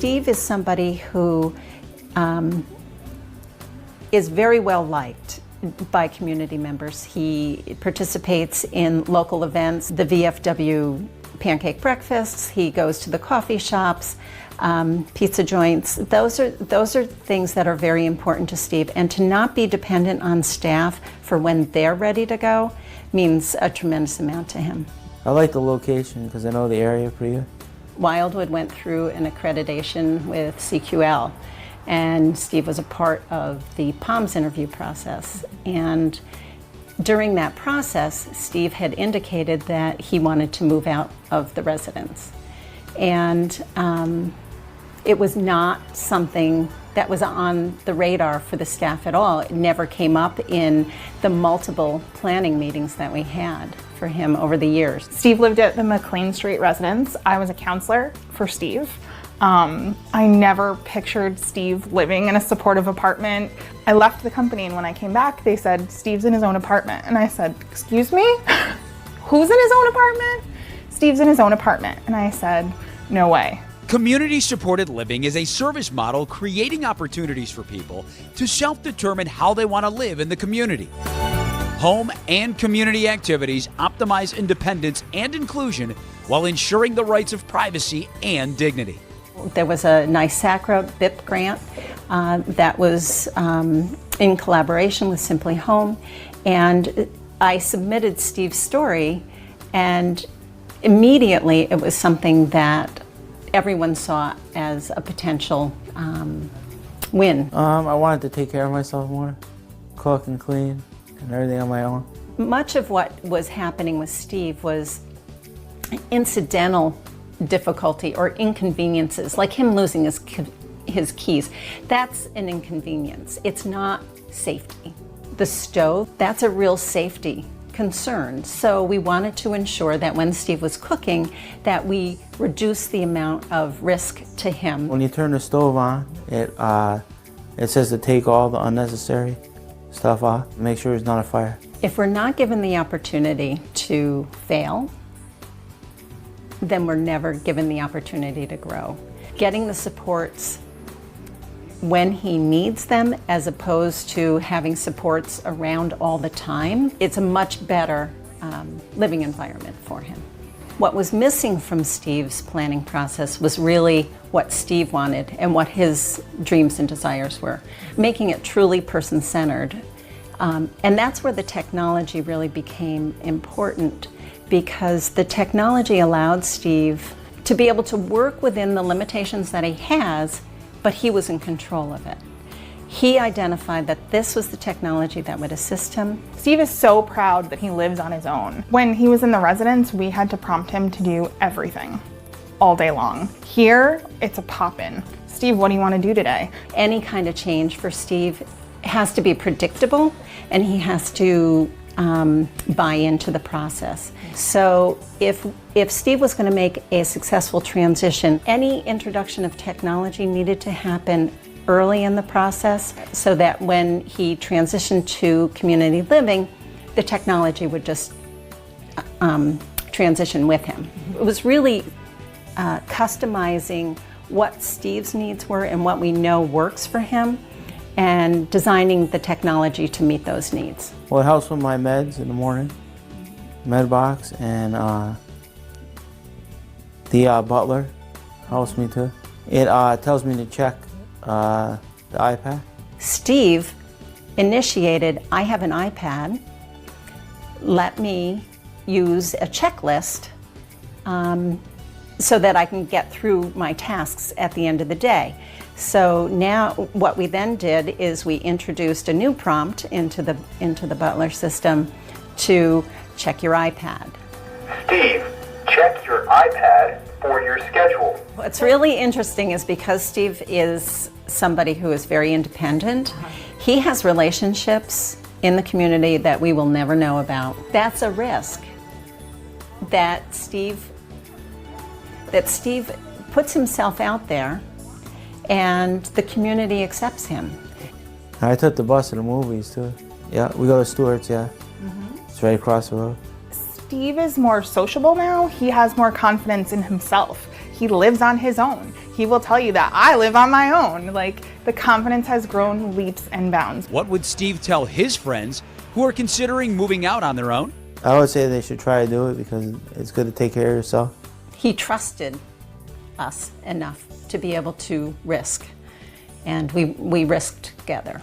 Steve is somebody who is very well liked by community members. He participates in local events, the VFW pancake breakfasts, he goes to the coffee shops, pizza joints. Those are things that are very important to Steve, and to not be dependent on staff for when they're ready to go means a tremendous amount to him. I like the location because I know the area pretty good. Wildwood went through an accreditation with CQL, and Steve was a part of the POMS interview process. And during that process, Steve had indicated that he wanted to move out of the residence. And it was not something that was on the radar for the staff at all. It never came up in the multiple planning meetings that we had for him over the years. Steve lived at the McLean Street residence. I was a counselor for Steve. I never pictured Steve living in a supportive apartment. I left the company, and when I came back, they said, Steve's in his own apartment. And I said, excuse me? Who's in his own apartment? Steve's in his own apartment. And I said, no way. Community-supported living is a service model creating opportunities for people to self-determine how they want to live in the community. Home and community activities optimize independence and inclusion while ensuring the rights of privacy and dignity. There was a NYSACRA BIP grant that was in collaboration with Simply Home, and I submitted Steve's story, and immediately it was something that everyone saw as a potential win. I wanted to take care of myself more, cook and clean and everything on my own. Much of what was happening with Steve was incidental difficulty or inconveniences, like him losing his keys. That's an inconvenience. It's not safety. The stove, that's a real safety concern. So we wanted to ensure that when Steve was cooking, that we reduce the amount of risk to him. When you turn the stove on, it says to take all the unnecessary stuff off, make sure it's not a fire. If we're not given the opportunity to fail, then we're never given the opportunity to grow. Getting the supports when he needs them, as opposed to having supports around all the time, it's a much better living environment for him. What was missing from Steve's planning process was really what Steve wanted and what his dreams and desires were, making it truly person-centered. And that's where the technology really became important, because the technology allowed Steve to be able to work within the limitations that he has, but he was in control of it. He identified that this was the technology that would assist him. Steve is so proud that he lives on his own. When he was in the residence, we had to prompt him to do everything all day long. Here, it's a pop-in. Steve, what do you want to do today? Any kind of change for Steve has to be predictable, and he has to buy into the process. So if Steve was going to make a successful transition, any introduction of technology needed to happen early in the process so that when he transitioned to community living, the technology would just transition with him. It was really customizing what Steve's needs were and what we know works for him, and designing the technology to meet those needs. Well, it helps with my meds in the morning, med box, and the butler helps me too. It tells me to check the iPad. Steve initiated, I have an iPad, let me use a checklist so that I can get through my tasks at the end of the day. So now what we then did is we introduced a new prompt into the Butler system to check your iPad. Steve, check your iPad for your schedule. What's really interesting is because Steve is somebody who is very independent, he has relationships in the community that we will never know about. That's a risk that Steve puts himself out there, and the community accepts him. I took the bus to the movies too. Yeah, we go to Stewart's, yeah. It's right across the road. Steve is more sociable now. He has more confidence in himself. He lives on his own. He will tell you that I live on my own. Like, the confidence has grown leaps and bounds. What would Steve tell his friends who are considering moving out on their own? I would say they should try to do it because it's good to take care of yourself. He trusted us enough to be able to risk, and we risked together.